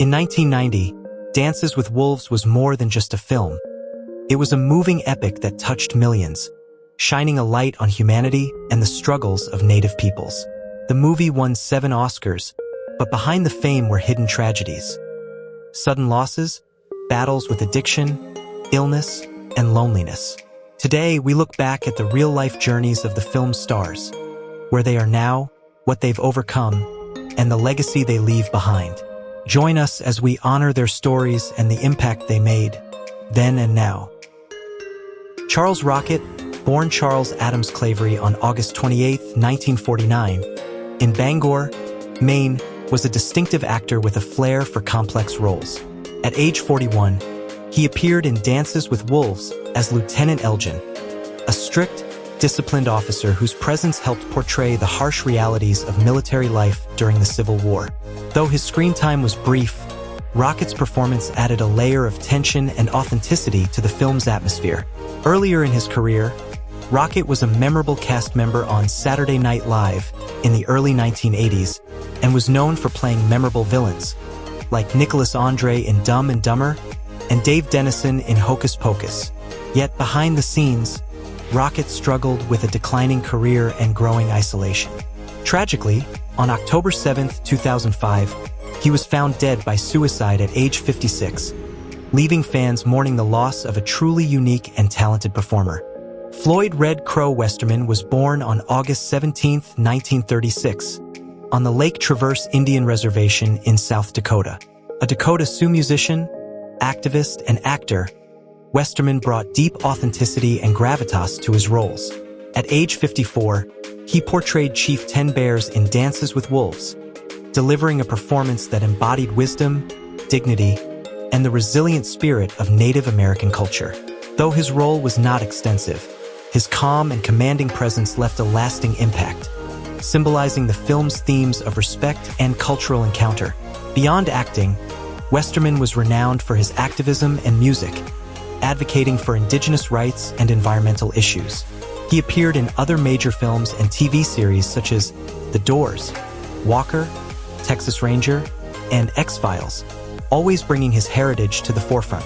In 1990, Dances with Wolves was more than just a film. It was a moving epic that touched millions, shining a light on humanity and the struggles of Native peoples. The movie won 7 Oscars, but behind the fame were hidden tragedies. Sudden losses, battles with addiction, illness, and loneliness. Today, we look back at the real-life journeys of the film's stars, where they are now, what they've overcome, and the legacy they leave behind. Join us as we honor their stories and the impact they made, then and now. Charles Rocket, born Charles Adams Clavery on August 28, 1949, in Bangor, Maine, was a distinctive actor with a flair for complex roles. At age 41, he appeared in Dances with Wolves as Lieutenant Elgin, a strict, disciplined officer whose presence helped portray the harsh realities of military life during the Civil War. Though his screen time was brief, Rocket's performance added a layer of tension and authenticity to the film's atmosphere. Earlier in his career, Rocket was a memorable cast member on Saturday Night Live in the early 1980s and was known for playing memorable villains, like Nicholas Andre in Dumb and Dumber and Dave Dennison in Hocus Pocus. Yet behind the scenes, Rocket struggled with a declining career and growing isolation. Tragically, on October 7, 2005, he was found dead by suicide at age 56, leaving fans mourning the loss of a truly unique and talented performer. Floyd Red Crow Westerman was born on August 17, 1936, on the Lake Traverse Indian Reservation in South Dakota. A Dakota Sioux musician, activist, and actor, Westerman brought deep authenticity and gravitas to his roles. At age 54, he portrayed Chief Ten Bears in Dances with Wolves, delivering a performance that embodied wisdom, dignity, and the resilient spirit of Native American culture. Though his role was not extensive, his calm and commanding presence left a lasting impact, symbolizing the film's themes of respect and cultural encounter. Beyond acting, Westerman was renowned for his activism and music, advocating for indigenous rights and environmental issues. He appeared in other major films and TV series such as The Doors, Walker, Texas Ranger, and X-Files, always bringing his heritage to the forefront.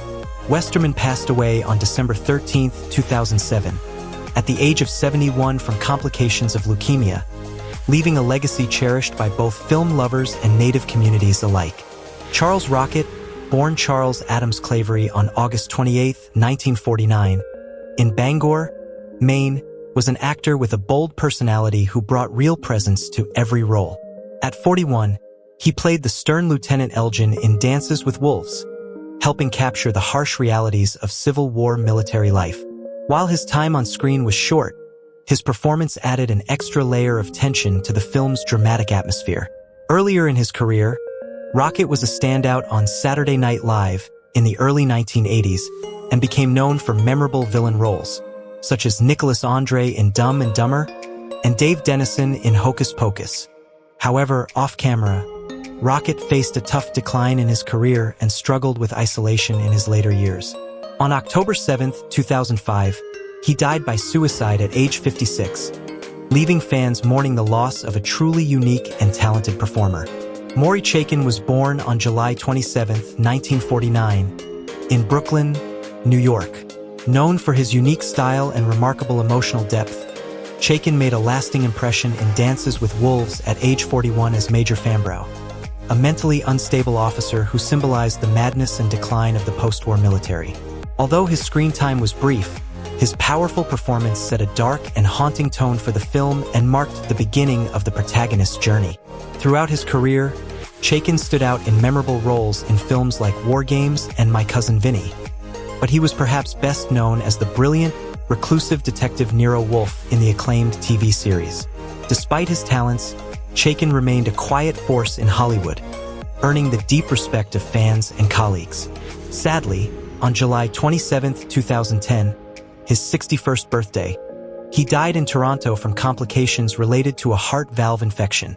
Westerman passed away on December 13, 2007, at the age of 71 from complications of leukemia, leaving a legacy cherished by both film lovers and Native communities alike. Charles Rocket, born Charles Adams Clavery on August 28, 1949, in Bangor, Maine, was an actor with a bold personality who brought real presence to every role. At 41, he played the stern Lieutenant Elgin in Dances with Wolves, helping capture the harsh realities of Civil War military life. While his time on screen was short, his performance added an extra layer of tension to the film's dramatic atmosphere. Earlier in his career, Rocket was a standout on Saturday Night Live in the early 1980s and became known for memorable villain roles, such as Nicholas Andre in Dumb and Dumber and Dave Dennison in Hocus Pocus. However, off-camera, Rocket faced a tough decline in his career and struggled with isolation in his later years. On October 7, 2005, he died by suicide at age 56, leaving fans mourning the loss of a truly unique and talented performer. Maury Chaykin was born on July 27, 1949, in Brooklyn, New York. Known for his unique style and remarkable emotional depth, Chaykin made a lasting impression in Dances with Wolves at age 41 as Major Fambrow, a mentally unstable officer who symbolized the madness and decline of the post-war military. Although his screen time was brief, his powerful performance set a dark and haunting tone for the film and marked the beginning of the protagonist's journey. Throughout his career, Chaykin stood out in memorable roles in films like War Games and My Cousin Vinny, but he was perhaps best known as the brilliant, reclusive detective Nero Wolfe in the acclaimed TV series. Despite his talents, Chaykin remained a quiet force in Hollywood, earning the deep respect of fans and colleagues. Sadly, on July 27, 2010, his 61st birthday, he died in Toronto from complications related to a heart valve infection,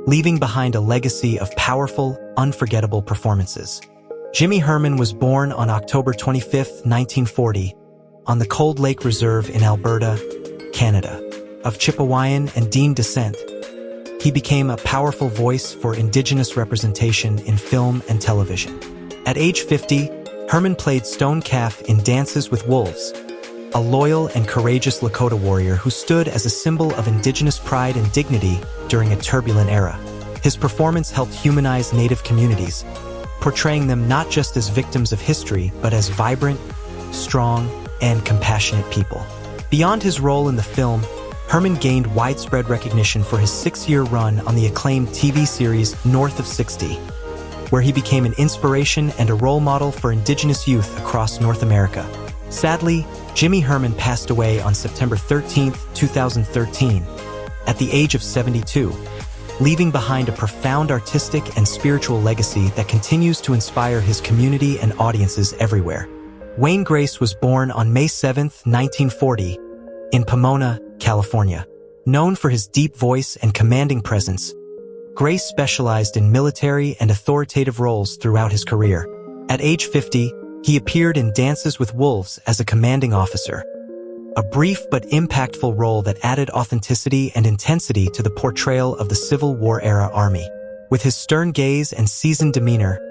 leaving behind a legacy of powerful, unforgettable performances. Jimmy Herman was born on October 25, 1940, on the Cold Lake Reserve in Alberta, Canada. Of Chipewyan and Dean descent, he became a powerful voice for indigenous representation in film and television. At age 50, Herman played Stone Calf in Dances with Wolves, a loyal and courageous Lakota warrior who stood as a symbol of indigenous pride and dignity during a turbulent era. His performance helped humanize Native communities, portraying them not just as victims of history, but as vibrant, strong, and compassionate people. Beyond his role in the film, Herman gained widespread recognition for his 6-year run on the acclaimed TV series North of 60, where he became an inspiration and a role model for indigenous youth across North America. Sadly, Jimmy Herman passed away on September 13, 2013, at the age of 72, leaving behind a profound artistic and spiritual legacy that continues to inspire his community and audiences everywhere. Wayne Grace was born on May 7, 1940, in Pomona, California. Known for his deep voice and commanding presence, Grace specialized in military and authoritative roles throughout his career. At age 50, he appeared in Dances with Wolves as a commanding officer, a brief but impactful role that added authenticity and intensity to the portrayal of the Civil War-era Army. With his stern gaze and seasoned demeanor,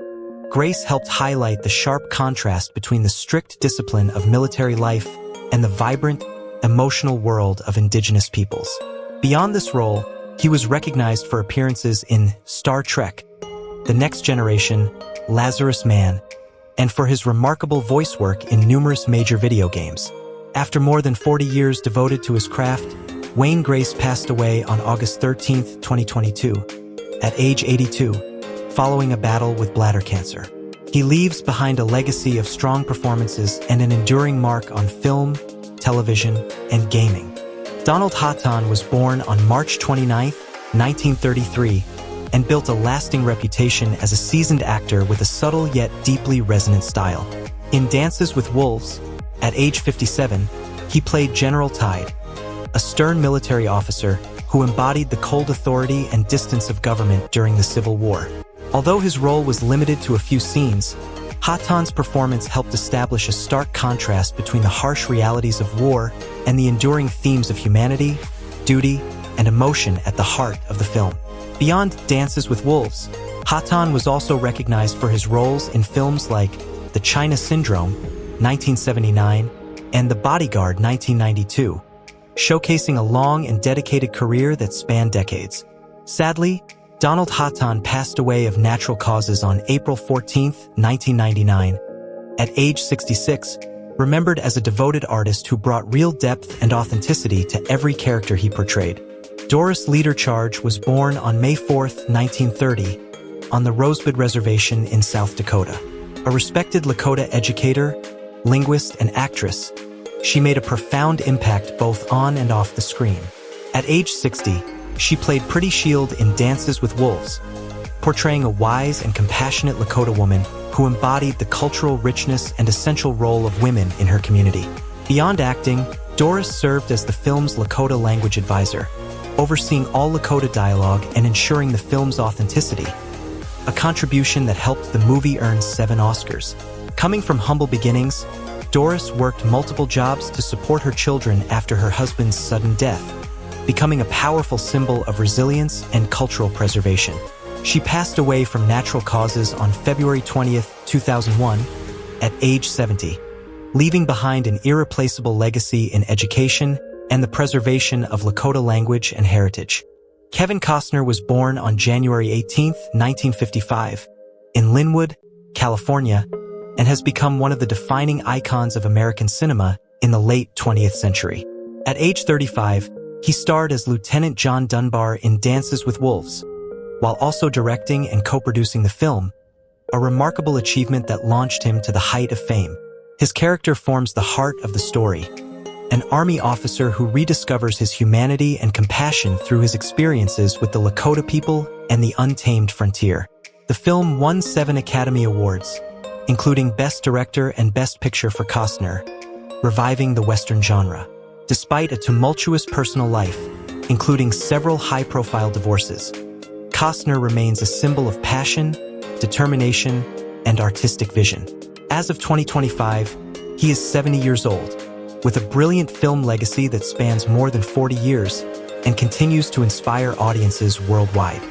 Grace helped highlight the sharp contrast between the strict discipline of military life and the vibrant, emotional world of indigenous peoples. Beyond this role, he was recognized for appearances in Star Trek, The Next Generation, Lazarus Man, and for his remarkable voice work in numerous major video games. After more than 40 years devoted to his craft, Wayne Grace passed away on August 13, 2022, at age 82, following a battle with bladder cancer. He leaves behind a legacy of strong performances and an enduring mark on film, television, and gaming. Donald Hawthorne was born on March 29, 1933, and built a lasting reputation as a seasoned actor with a subtle yet deeply resonant style. In Dances with Wolves, at age 57, he played General Tide, a stern military officer who embodied the cold authority and distance of government during the Civil War. Although his role was limited to a few scenes, Hawthorne's performance helped establish a stark contrast between the harsh realities of war and the enduring themes of humanity, duty, and emotion at the heart of the film. Beyond Dances with Wolves, Hawthorne was also recognized for his roles in films like The China Syndrome, 1979, and The Bodyguard, 1992, showcasing a long and dedicated career that spanned decades. Sadly, Donald Hawthorne passed away of natural causes on April 14, 1999, at age 66, remembered as a devoted artist who brought real depth and authenticity to every character he portrayed. Doris Leader-Charge was born on May 4, 1930, on the Rosebud Reservation in South Dakota. A respected Lakota educator, linguist, and actress, she made a profound impact both on and off the screen. At age 60, she played Pretty Shield in Dances with Wolves, portraying a wise and compassionate Lakota woman who embodied the cultural richness and essential role of women in her community. Beyond acting, Doris served as the film's Lakota language advisor, overseeing all Lakota dialogue and ensuring the film's authenticity, a contribution that helped the movie earn 7 Oscars. Coming from humble beginnings, Doris worked multiple jobs to support her children after her husband's sudden death, becoming a powerful symbol of resilience and cultural preservation. She passed away from natural causes on February 20, 2001, at age 70, leaving behind an irreplaceable legacy in education and the preservation of Lakota language and heritage. Kevin Costner was born on January 18, 1955, in Linwood, California, and has become one of the defining icons of American cinema in the late 20th century. At age 35, he starred as Lieutenant John Dunbar in Dances with Wolves, while also directing and co-producing the film, a remarkable achievement that launched him to the height of fame. His character forms the heart of the story, an Army officer who rediscovers his humanity and compassion through his experiences with the Lakota people and the untamed frontier. The film won 7 Academy Awards, including Best Director and Best Picture for Costner, reviving the Western genre. Despite a tumultuous personal life, including several high-profile divorces, Costner remains a symbol of passion, determination, and artistic vision. As of 2025, he is 70 years old. With a brilliant film legacy that spans more than 40 years, and continues to inspire audiences worldwide.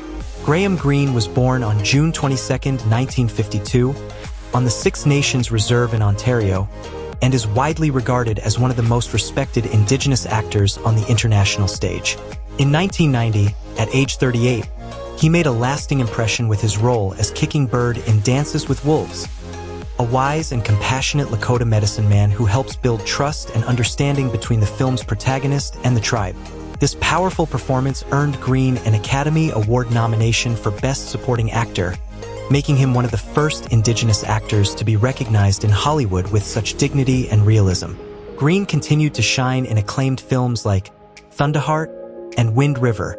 Graham Greene was born on June 22, 1952, on the Six Nations Reserve in Ontario, and is widely regarded as one of the most respected Indigenous actors on the international stage. In 1990, at age 38, he made a lasting impression with his role as Kicking Bird in Dances with Wolves, a wise and compassionate Lakota medicine man who helps build trust and understanding between the film's protagonist and the tribe. This powerful performance earned Greene an Academy Award nomination for Best Supporting Actor, making him one of the first Indigenous actors to be recognized in Hollywood with such dignity and realism. Greene continued to shine in acclaimed films like Thunderheart and Wind River,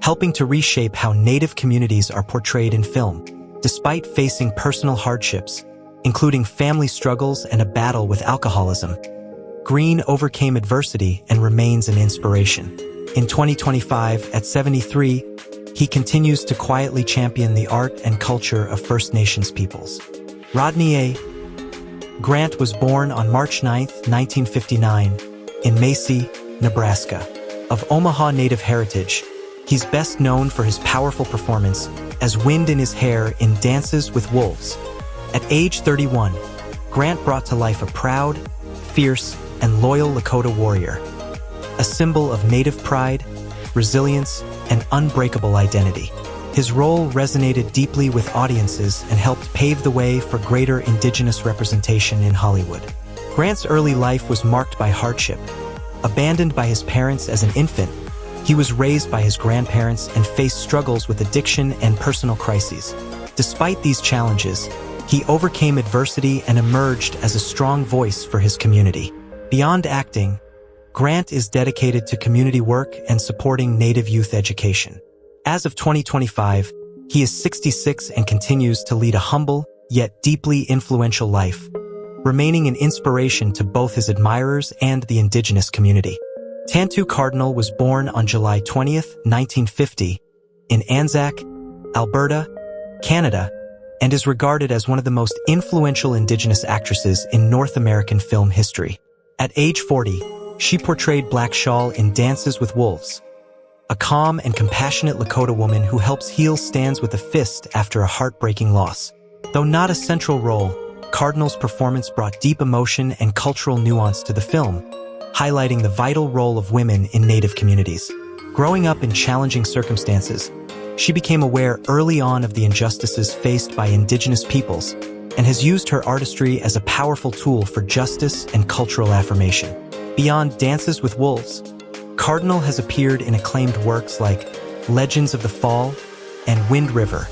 helping to reshape how Native communities are portrayed in film. Despite facing personal hardships, including family struggles and a battle with alcoholism, Greene overcame adversity and remains an inspiration. In 2025, at 73, he continues to quietly champion the art and culture of First Nations peoples. Rodney A. Grant was born on March 9, 1959, in Macy, Nebraska. Of Omaha Native heritage, he's best known for his powerful performance as Wind in his Hair in Dances with Wolves. At age 31, Grant brought to life a proud, fierce, and loyal Lakota warrior, a symbol of Native pride, resilience, and unbreakable identity. His role resonated deeply with audiences and helped pave the way for greater Indigenous representation in Hollywood. Grant's early life was marked by hardship. Abandoned by his parents as an infant, he was raised by his grandparents and faced struggles with addiction and personal crises. Despite these challenges, he overcame adversity and emerged as a strong voice for his community. Beyond acting, Grant is dedicated to community work and supporting Native youth education. As of 2025, he is 66 and continues to lead a humble, yet deeply influential life, remaining an inspiration to both his admirers and the Indigenous community. Tantoo Cardinal was born on July 20, 1950, in Anzac, Alberta, Canada, and is regarded as one of the most influential Indigenous actresses in North American film history. At age 40, she portrayed Black Shawl in Dances with Wolves, a calm and compassionate Lakota woman who helps heal stands with a fist after a heartbreaking loss. Though not a central role, Cardinal's performance brought deep emotion and cultural nuance to the film, highlighting the vital role of women in Native communities. Growing up in challenging circumstances, she became aware early on of the injustices faced by Indigenous peoples and has used her artistry as a powerful tool for justice and cultural affirmation. Beyond Dances with Wolves, Cardinal has appeared in acclaimed works like Legends of the Fall and Wind River,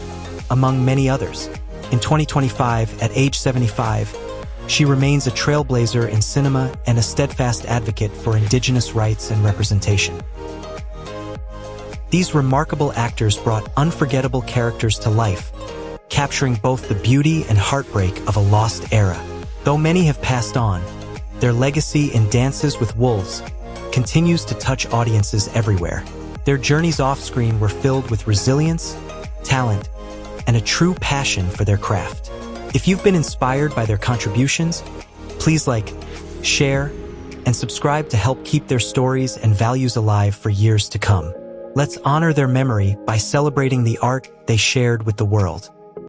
among many others. In 2025, at age 75, she remains a trailblazer in cinema and a steadfast advocate for Indigenous rights and representation. These remarkable actors brought unforgettable characters to life, capturing both the beauty and heartbreak of a lost era. Though many have passed on, their legacy in Dances with Wolves continues to touch audiences everywhere. Their journeys off-screen were filled with resilience, talent, and a true passion for their craft. If you've been inspired by their contributions, please like, share, and subscribe to help keep their stories and values alive for years to come. Let's honor their memory by celebrating the art they shared with the world.